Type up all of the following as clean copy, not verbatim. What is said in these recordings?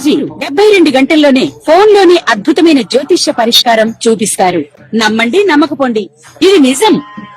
గురూజీ 72 గంటల్లోనే ఫోన్ లోని అద్భుతమైన జ్యోతిష్య పరిష్కారం చూపిస్తారు. నమ్మండి, నమ్మకపోండి, ఇది నిజం.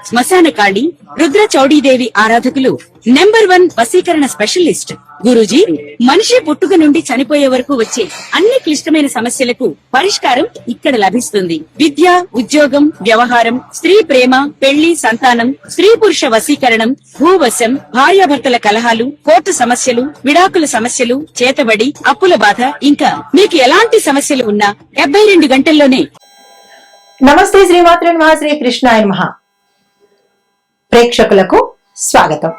శ్మశాన కాళి రుద్ర చౌడీదేవి ఆరాధకులు నంబర్ 1 వశీకరణ స్పెషలిస్ట్ గురూజీ. మనిషి పుట్టుక నుండి చనిపోయే వరకు వచ్చే అన్ని క్లిష్టమైన సమస్యలకు పరిష్కారం ఇక్కడ లభిస్తుంది. విద్య, ఉద్యోగం, వ్యవహారం, స్త్రీ ప్రేమ, పెళ్లి, సంతానం, స్త్రీ పురుష వశీకరణం, భూవశం, భార్యాభర్తల కలహాలు, కోర్టు సమస్యలు, విడాకుల సమస్యలు, చేతబడి, అప్పుల బాధ, ఇంకా మీకు ఎలాంటి సమస్యలు ఉన్నా 72 గంటల్లోనే. నమస్తే, శ్రీమాత్రే నమః, శ్రీ కృష్ణాయ నమః. ప్రేక్షకులకు స్వాగతం.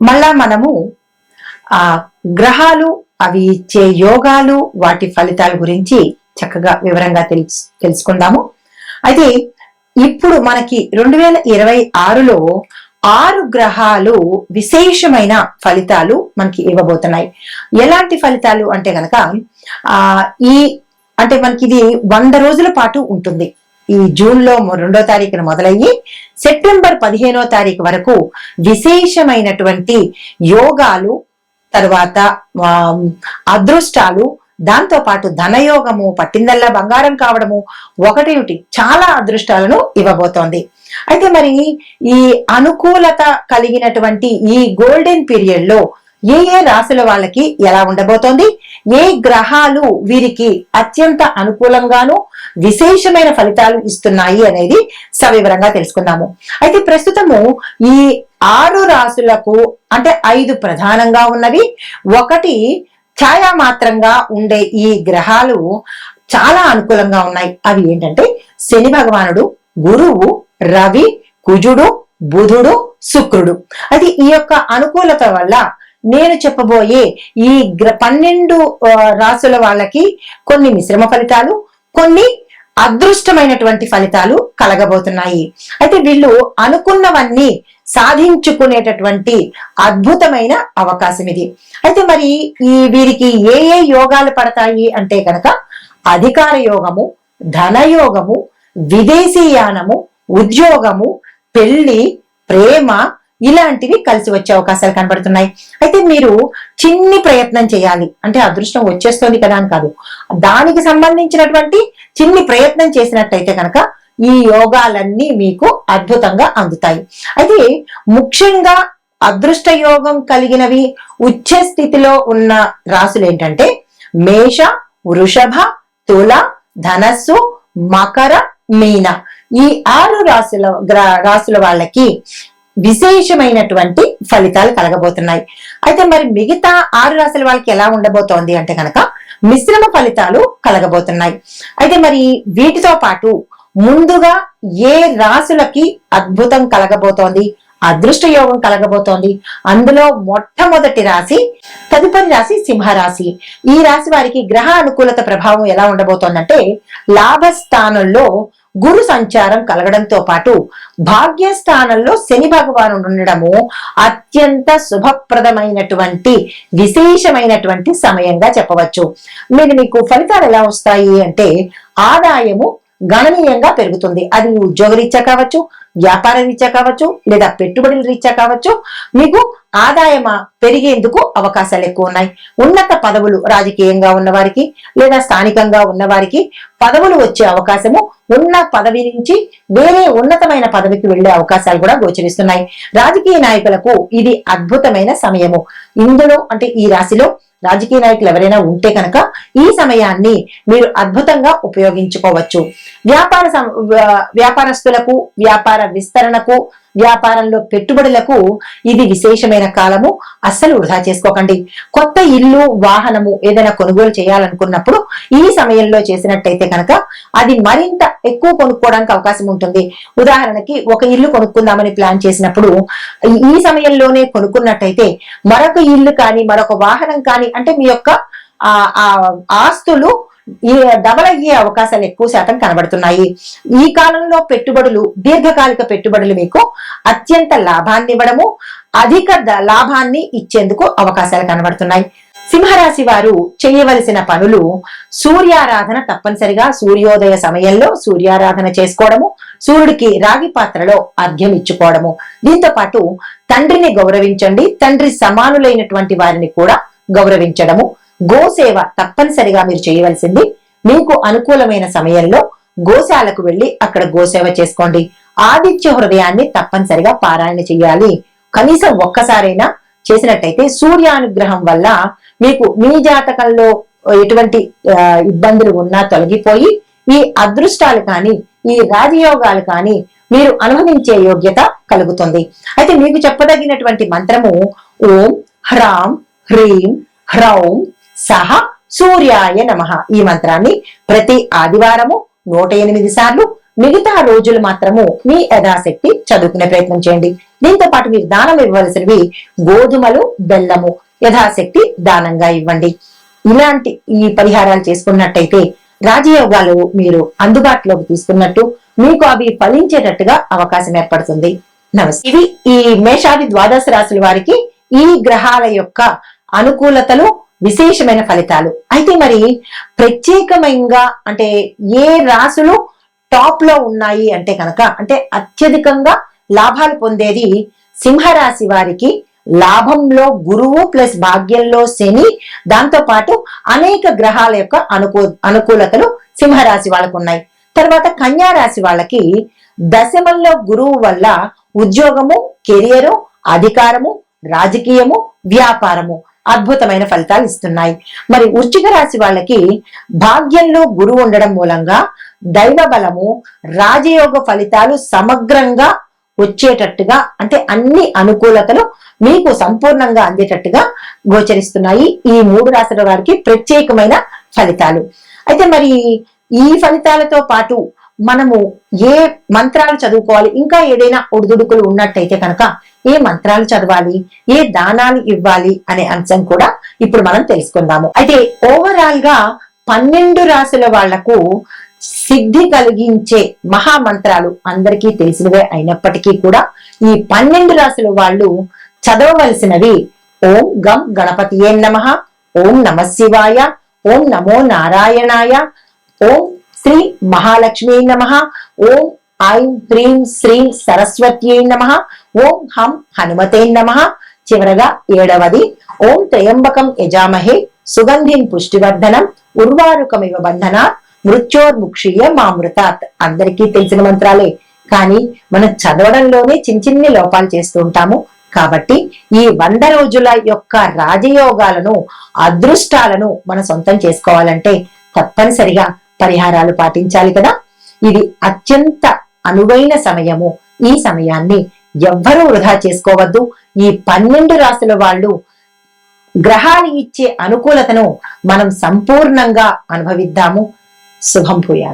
మళ్ళా మనము గ్రహాలు, అవి ఇచ్చే యోగాలు, వాటి ఫలితాల గురించి చక్కగా వివరంగా తెలుసుకుందాము. అయితే ఇప్పుడు మనకి 2026లో 6 గ్రహాలు విశేషమైన ఫలితాలు మనకి ఇవ్వబోతున్నాయి. ఎలాంటి ఫలితాలు అంటే గనక అంటే మనకి ఇది 100 రోజుల పాటు ఉంటుంది. ఈ జూన్ లో 2వ తారీఖున మొదలయ్యి సెప్టెంబర్ 15వ తారీఖు వరకు విశేషమైనటువంటి యోగాలు, తర్వాత అదృష్టాలు, దాంతో పాటు ధనయోగము, పట్టిందల్లా బంగారం కావడము, ఒకటేమిటి చాలా అదృష్టాలను ఇవ్వబోతోంది. అయితే మరి ఈ అనుకూలత కలిగినటువంటి ఈ గోల్డెన్ పీరియడ్ లో ఏ రాశుల వాళ్ళకి ఎలా ఉండబోతోంది, ఏ గ్రహాలు వీరికి అత్యంత అనుకూలంగాను విశేషమైన ఫలితాలు ఇస్తున్నాయి అనేది సవివరంగా తెలుసుకుందాము. అయితే ప్రస్తుతము ఈ 6 రాశులకు అంటే 5 ప్రధానంగా ఉన్నవి, 1 ఛాయామాత్రంగా ఉండే ఈ గ్రహాలు చాలా అనుకూలంగా ఉన్నాయి. అవి ఏంటంటే శని భగవానుడు, గురువు, రవి, కుజుడు, బుధుడు, శుక్రుడు. అది ఈ యొక్క అనుకూలత వల్ల నేను చెప్పబోయే ఈ 12 రాశుల వాళ్ళకి కొన్ని మిశ్రమ ఫలితాలు, కొన్ని అదృష్టమైనటువంటి ఫలితాలు కలగబోతున్నాయి. అయితే వీళ్ళు అనుకున్నవన్నీ సాధించుకునేటటువంటి అద్భుతమైన అవకాశం ఇది. అయితే మరి వీరికి ఏ యోగాలు పడతాయి అంటే కనుక అధికార యోగము, ధనయోగము, విదేశీయానము, ఉద్యోగము, పెళ్లి, ప్రేమ, ఇలాంటివి కలిసి వచ్చే అవకాశాలు కనబడుతున్నాయి. అయితే మీరు చిన్ని ప్రయత్నం చేయాలి. అంటే అదృష్టం వచ్చేస్తుంది కదా అని కాదు, దానికి సంబంధించినటువంటి చిన్ని ప్రయత్నం చేసినట్టయితే కనుక ఈ యోగాలన్నీ మీకు అద్భుతంగా అందుతాయి. అయితే ముఖ్యంగా అదృష్ట యోగం కలిగినవి ఉచ్చ స్థితిలో ఉన్న రాశులు ఏంటంటే మేష, వృషభ, తుల, ధనస్సు, మకర, మీన. ఈ 6 రాశుల వాళ్ళకి విశేషమైనటువంటి ఫలితాలు కలగబోతున్నాయి. అయితే మరి మిగతా 6 రాశుల వాళ్ళకి ఎలా ఉండబోతోంది అంటే కనుక మిశ్రమ ఫలితాలు కలగబోతున్నాయి. అయితే మరి వీటితో పాటు ముందుగా ఏ రాశులకి అద్భుతం కలగబోతోంది, అదృష్ట యోగం కలగబోతోంది, అందులో మొట్టమొదటి రాశి, తదుపరి రాశి సింహరాశి. ఈ రాశి వారికి గ్రహ అనుకూలత ప్రభావం ఎలా ఉండబోతోందంటే లాభస్థానంలో గురు సంచారం కలగడంతో పాటు భాగ్యస్థానంలో శని భగవానుడు ఉండడము అత్యంత శుభప్రదమైనటువంటి విశేషమైనటువంటి సమయంగా చెప్పవచ్చు. మీకు ఫలితాలు ఎలా వస్తాయి అంటే ఆదాయము గణనీయంగా పెరుగుతుంది. అది ఉద్యోగ రీత్యా కావచ్చు, వ్యాపార రీత్యా కావచ్చు, లేదా పెట్టుబడుల రీత్యా కావచ్చు. మీకు ఆదాయం పెరిగేందుకు అవకాశాలు ఎక్కువ ఉన్నాయి. ఉన్నత పదవులు, రాజకీయంగా ఉన్నవారికి లేదా స్థానికంగా ఉన్నవారికి పదవులు వచ్చే అవకాశము, ఉన్న పదవి నుంచి వేరే ఉన్నతమైన పదవికి వెళ్లే అవకాశాలు కూడా గోచరిస్తున్నాయి. రాజకీయ నాయకులకు ఇది అద్భుతమైన సమయము. ఇందులో అంటే ఈ రాశిలో రాజకీయ నాయకులు ఎవరైనా ఉంటే కనుక ఈ సమయాన్ని మీరు అద్భుతంగా ఉపయోగించుకోవచ్చు. వ్యాపారస్తులకు, వ్యాపార విస్తరణకు, వ్యాపారంలో పెట్టుబడులకు ఇది విశేషమైన కాలము. అస్సలు వృధా చేసుకోకండి. కొత్త ఇల్లు, వాహనము ఏదైనా కొనుగోలు చేయాలనుకున్నప్పుడు ఈ సమయంలో చేసినట్టయితే కనుక అది మరింత ఎక్కువ కొనుక్కోవడానికి అవకాశం ఉంటుంది. ఉదాహరణకి ఒక ఇల్లు కొనుక్కుందామని ప్లాన్ చేసినప్పుడు ఈ సమయంలోనే కొనుక్కున్నట్టయితే మరొక ఇల్లు కానీ మరొక వాహనం కానీ అంటే మీ యొక్క ఆస్తులు డబల్ అయ్యే అవకాశాలు ఎక్కువ శాతం కనబడుతున్నాయి. ఈ కాలంలో పెట్టుబడులు, దీర్ఘకాలిక పెట్టుబడులు మీకు అత్యంత లాభాన్ని ఇవ్వడము, అధిక లాభాన్ని ఇచ్చేందుకు అవకాశాలు కనబడుతున్నాయి. సింహరాశి వారు చేయవలసిన పనులు సూర్యారాధన, తప్పనిసరిగా సూర్యోదయ సమయంలో సూర్యారాధన చేసుకోవడము, సూర్యుడికి రాగి పాత్రలో అర్ఘ్యం ఇచ్చుకోవడము. దీంతో పాటు తండ్రిని గౌరవించండి, తండ్రి సమానులైనటువంటి వారిని కూడా గౌరవించడము. గోసేవ తప్పనిసరిగా మీరు చేయవలసింది. మీకు అనుకూలమైన సమయంలో గోశాలకు వెళ్లి అక్కడ గోసేవ చేసుకోండి. ఆదిత్య హృదయాన్ని తప్పనిసరిగా పారాయణ చేయాలి. కనీసం ఒక్కసారైనా చేసినట్టయితే సూర్యానుగ్రహం వల్ల మీకు మీ జాతకంలో ఎటువంటి ఇబ్బందులు ఉన్నా తొలగిపోయి ఈ అదృష్టాలు కానీ ఈ రాజయోగాలు కానీ మీరు అనుభవించే యోగ్యత కలుగుతుంది. అయితే మీకు చెప్పదగినటువంటి మంత్రము ఓం హ్రాం హ్రీం హ్రౌం సహ సూర్యాయ నమః. ఈ మంత్రాన్ని ప్రతి ఆదివారము 108 సార్లు, మిగతా రోజులు మాత్రము మీ యథాశక్తి చదువుకునే ప్రయత్నం చేయండి. దీంతో పాటు మీరు దానం ఇవ్వవలసినవి గోధుమలు, బెల్లము యథాశక్తి దానంగా ఇవ్వండి. ఇలాంటి ఈ పరిహారాలు చేసుకున్నట్టయితే రాజయోగాలు మీరు అందుబాటులోకి తీసుకున్నట్టు, మీకు అవి ఫలించేటట్టుగా అవకాశం ఏర్పడుతుంది. నమస్తే. ఇవి ఈ మేషాది ద్వాదశ రాశుల వారికి ఈ గ్రహాల యొక్క అనుకూలతలు, విశేషమైన ఫలితాలు. అయితే మరి ప్రత్యేకంగా అంటే ఏ రాశులు టాప్ లో ఉన్నాయి అంటే కనుక, అంటే అత్యధికంగా లాభాలు పొందేది సింహరాశి వారికి. లాభంలో గురువు ప్లస్ భాగ్యంలో శని, దాంతో పాటు అనేక గ్రహాల యొక్క అనుకూలతలు సింహరాశి వాళ్ళకు ఉన్నాయి. తర్వాత కన్యా రాశి వాళ్ళకి దశమంలో గురువు వల్ల ఉద్యోగము, కెరియరు, అధికారము, రాజకీయము, వ్యాపారము అద్భుతమైన ఫలితాలు ఇస్తున్నాయి. మరి వృశ్చిక రాశి వాళ్ళకి భాగ్యంలో గురువు ఉండడం మూలంగా దైవ బలము, రాజయోగ ఫలితాలు సమగ్రంగా వచ్చేటట్టుగా, అంటే అన్ని అనుకూలతలు మీకు సంపూర్ణంగా అందేటట్టుగా గోచరిస్తున్నాయి. ఈ 3 రాశుల వారికి ప్రత్యేకమైన ఫలితాలు. అయితే మరి ఈ ఫలితాలతో పాటు మనము ఏ మంత్రాలు చదువుకోవాలి, ఇంకా ఏదైనా ఒడిదుడుకులు ఉన్నట్టయితే కనుక ఏ మంత్రాలు చదవాలి, ఏ దానాలు ఇవ్వాలి అనే అంశం కూడా ఇప్పుడు మనం తెలుసుకుందాము. అయితే ఓవరాల్ గా 12 రాశుల వాళ్లకు సిద్ధి కలిగించే మహామంత్రాలు అందరికీ తెలిసినవే అయినప్పటికీ కూడా ఈ 12 రాశుల వాళ్ళు చదవవలసినవి ఓం గం గణపతియే నమః, ఓం నమ శివాయ, ఓం నమో నారాయణాయ, ఓం శ్రీ మహాలక్ష్మీ నమః, ఓం ఐం హ్రీం శ్రీం సరస్వత్యై నమః, ఓం హం హనుమతే నమః. చివరగా 7వది ఓం త్రయంబకం యజామహే సుగంధిం పుష్టివర్ధనం ఉర్వారుకమివ బంధనాత్ మృత్యోర్ముక్షీయ మామృతాత్. అందరికీ తెలిసిన మంత్రాలే, కానీ మనం చదవడంలోనే చిన్ని లోపాలు చేస్తూ ఉంటాము. కాబట్టి ఈ 100 రోజుల యొక్క రాజయోగాలను, అదృష్టాలను మనం సొంతం చేసుకోవాలంటే తప్పనిసరిగా పరిహారాలు పాటించాలి కదా. ఇది అత్యంత అనువైన సమయము. ఈ సమయాన్ని ఎవ్వరూ వృధా చేసుకోవద్దు. ఈ 12 రాశుల వాళ్ళు గ్రహాలు ఇచ్చే అనుకూలతను మనం సంపూర్ణంగా అనుభవిద్దాము. శుభం భూయాత్.